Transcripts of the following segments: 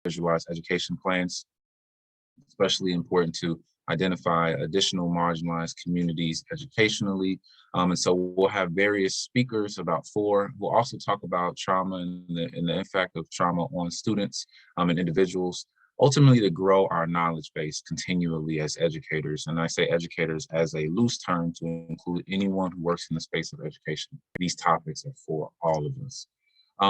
individualized education plans, especially important to identify additional marginalized communities educationally. And so we'll have various speakers, about 4. We'll also talk about trauma and the impact of trauma on students and individuals, ultimately to grow our knowledge base continually as educators. And I say educators as a loose term to include anyone who works in the space of education. These topics are for all of us.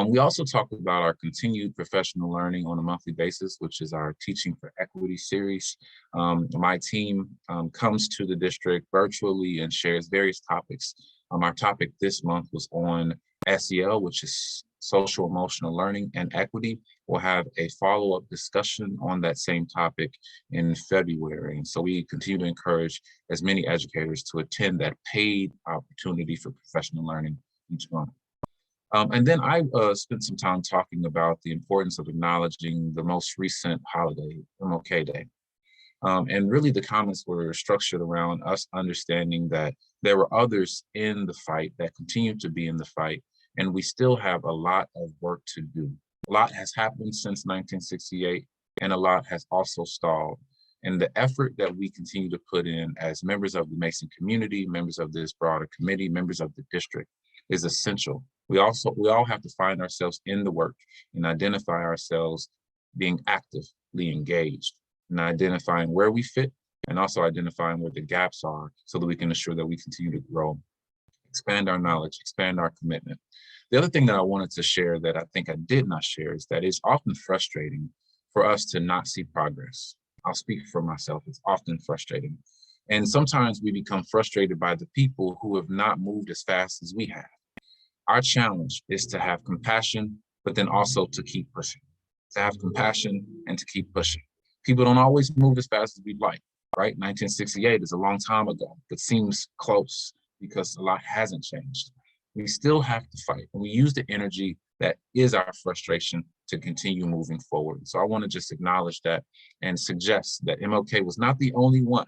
We also talk about our continued professional learning on a monthly basis, which is our Teaching for Equity series. My team comes to the district virtually and shares various topics. Our topic this month was on SEL, which is social emotional learning and equity. We'll have a follow-up discussion on that same topic in February. And so we continue to encourage as many educators to attend that paid opportunity for professional learning each month. And then I spent some time talking about the importance of acknowledging the most recent holiday, MLK Day. And really the comments were structured around us understanding that there were others in the fight that continue to be in the fight, and we still have a lot of work to do. A lot has happened since 1968, and a lot has also stalled. And the effort that we continue to put in as members of the Mason community, members of this broader committee, members of the district is essential. We all have to find ourselves in the work and identify ourselves being actively engaged and identifying where we fit and also identifying where the gaps are so that we can ensure that we continue to grow, expand our knowledge, expand our commitment. The other thing that I wanted to share that I think I did not share is that it's often frustrating for us to not see progress. I'll speak for myself, it's often frustrating. And sometimes we become frustrated by the people who have not moved as fast as we have. Our challenge is to have compassion, but then also to keep pushing, to have compassion and to keep pushing. People don't always move as fast as we'd like, right? 1968 is a long time ago, but seems close because a lot hasn't changed. We still have to fight, and we use the energy that is our frustration to continue moving forward. So I want to just acknowledge that and suggest that MLK was not the only one,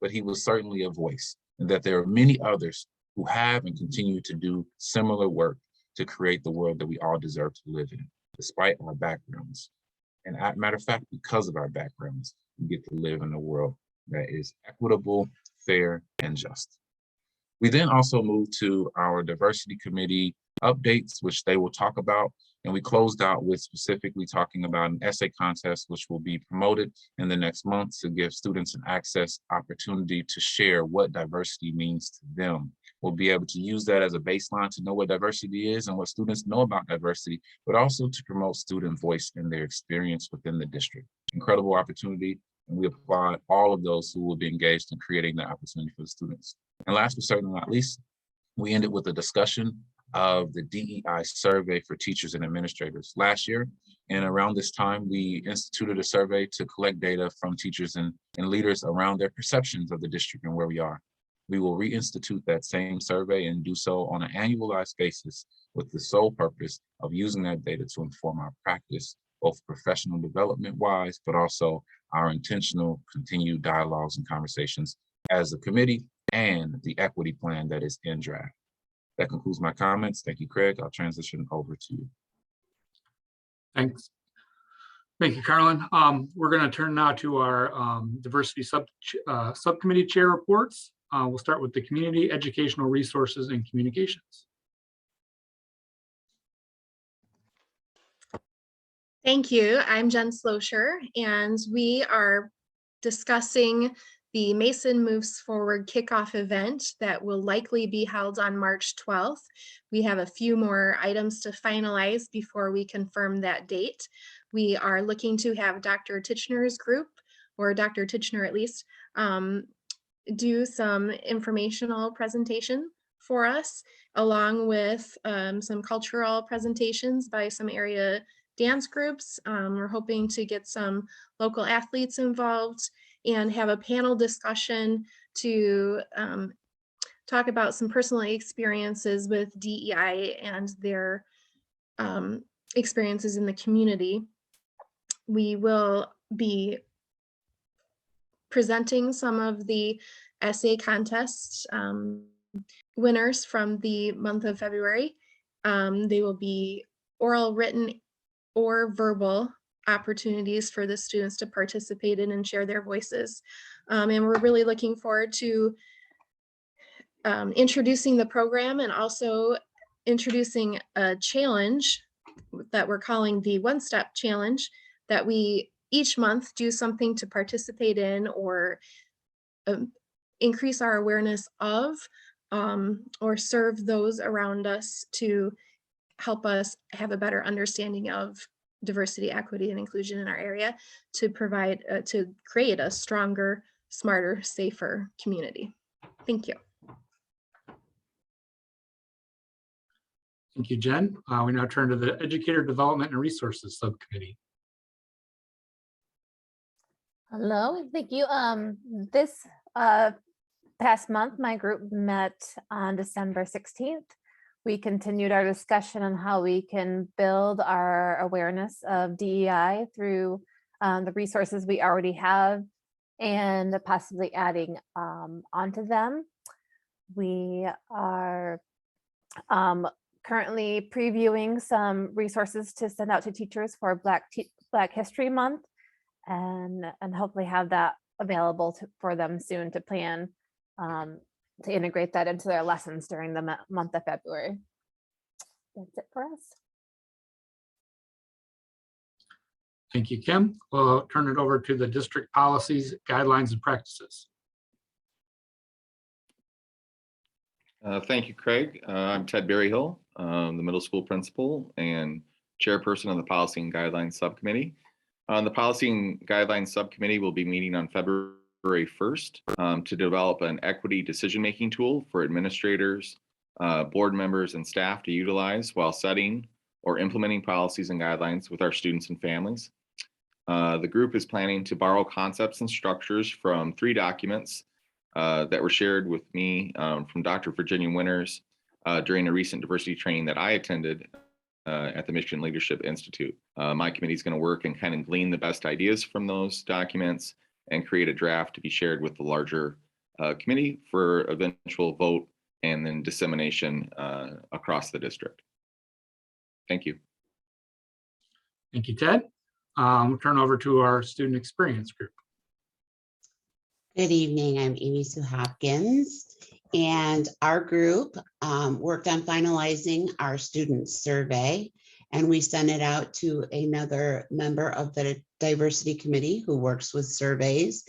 but he was certainly a voice, and that there are many others who have and continue to do similar work to create the world that we all deserve to live in, despite our backgrounds. And as a matter of fact, because of our backgrounds, we get to live in a world that is equitable, fair, and just. We then also moved to our diversity committee updates, which they will talk about. And we closed out with specifically talking about an essay contest, which will be promoted in the next month to give students an access opportunity to share what diversity means to them. We'll be able to use that as a baseline to know what diversity is and what students know about diversity, but also to promote student voice in their experience within the district. Incredible opportunity, and we applaud all of those who will be engaged in creating that opportunity for the students. And last but certainly not least, we ended with a discussion of the DEI survey for teachers and administrators last year. And around this time, we instituted a survey to collect data from teachers and leaders around their perceptions of the district and where we are. We will reinstitute that same survey and do so on an annualized basis with the sole purpose of using that data to inform our practice, both professional development wise, but also our intentional continued dialogues and conversations as a committee and the equity plan that is in draft. That concludes my comments. Thank you, Craig. I'll transition over to you. Thanks. Thank you, Carlin. We're going to turn now to our diversity subcommittee chair reports. We'll start with the community, educational resources, and communications. Thank you. I'm Jen Slosher, and we are discussing the Mason Moves Forward kickoff event that will likely be held on March 12th. We have a few more items to finalize before we confirm that date. We are looking to have Dr. Titchener's group, or Dr. Titchener at least, do some informational presentation for us, along with some cultural presentations by some area dance groups. We're hoping to get some local athletes involved and have a panel discussion to talk about some personal experiences with DEI and their experiences in the community. We will be presenting some of the essay contest winners from the month of February. They will be oral, written, or verbal opportunities for the students to participate in and share their voices. And we're really looking forward to introducing the program and also introducing a challenge that we're calling the One Step Challenge, that we each month do something to participate in or increase our awareness of, or serve those around us to help us have a better understanding of diversity, equity, and inclusion in our area, to provide, to create a stronger, smarter, safer community. Thank you. Thank you, Jen. We now turn to the Educator Development and Resources Subcommittee. Hello, thank you. This past month, my group met on December 16th. We continued our discussion on how we can build our awareness of DEI through the resources we already have and possibly adding onto them. We are currently previewing some resources to send out to teachers for Black History Month, and hopefully have that available for them soon to plan to integrate that into their lessons during the month of February. That's it for us. Thank you, Kim. We'll turn it over to the district policies, guidelines, and practices. Thank you, Craig. I'm Ted Berryhill, the middle school principal and chairperson of the Policy and Guidelines Subcommittee. The Policy and Guidelines Subcommittee will be meeting on February 1st to develop an equity decision-making tool for administrators, board members, and staff to utilize while setting or implementing policies and guidelines with our students and families. The group is planning to borrow concepts and structures from 3 documents that were shared with me from Dr. Virginia Winters during a recent diversity training that I attended at the Michigan Leadership Institute. My committee is going to work and kind of glean the best ideas from those documents and create a draft to be shared with the larger committee for eventual vote and then dissemination across the district. Thank you. Thank you, Ted. We'll turn over to our student experience group. Good evening, I'm Amy Sue Hopkins, and our group worked on finalizing our student survey, and we sent it out to another member of the diversity committee who works with surveys,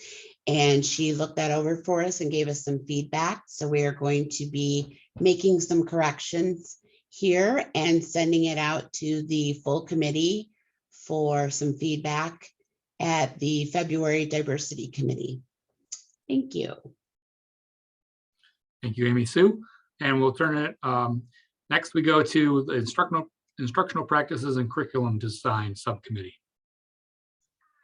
and she looked that over for us and gave us some feedback. So we are going to be making some corrections here and sending it out to the full committee for some feedback at the February Diversity Committee. Thank you. Thank you, Amy Sue. And we'll turn it, next we go to the instructional practices and curriculum design subcommittee.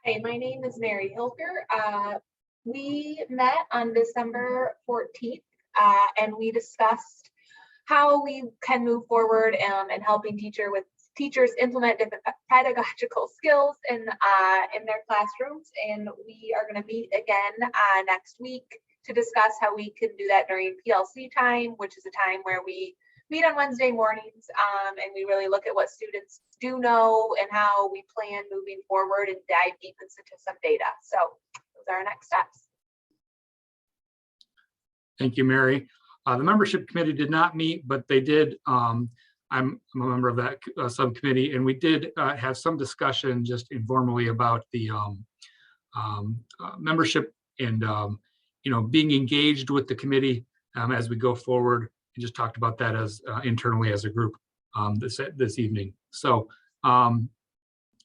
Hi, my name is Mary Hilker. We met on December 14th and we discussed how we can move forward in helping teachers implement different pedagogical skills in their classrooms. And we are going to meet again next week to discuss how we can do that during PLC time, which is a time where we meet on Wednesday mornings and we really look at what students do know and how we plan moving forward and dive deep into some data. So those are our next steps. Thank you, Mary. The membership committee did not meet, but they did. I'm a member of that subcommittee, and we did have some discussion just informally about the membership and being engaged with the committee as we go forward. We just talked about that as internally as a group this evening. So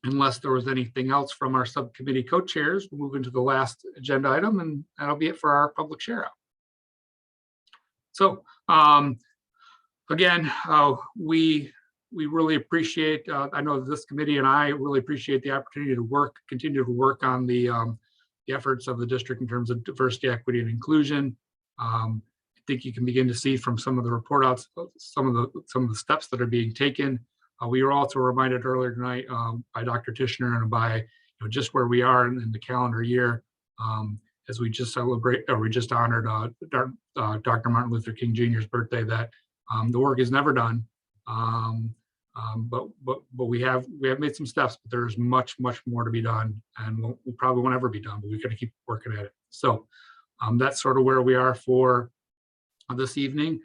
unless there was anything else from our subcommittee co-chairs, we'll move into the last agenda item, and that'll be it for our public share out. So again, we really appreciate, I know this committee and I really appreciate the opportunity to continue to work on the efforts of the district in terms of diversity, equity, and inclusion. I think you can begin to see from some of the report outs, some of the steps that are being taken. We were also reminded earlier tonight by Dr. Tishner and by just where we are in the calendar year as we just honored Dr. Martin Luther King Jr.'s birthday, that the work is never done. But we have made some steps, but there's much more to be done, and we probably won't ever be done, but we're going to keep working at it. So that's sort of where we are for this evening,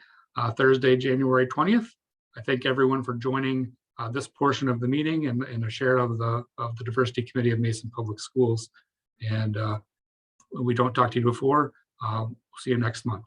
Thursday, January 20th. I thank everyone for joining this portion of the meeting and a share of the Diversity Committee of Mason Public Schools. And we don't talk to you before. We'll see you next month.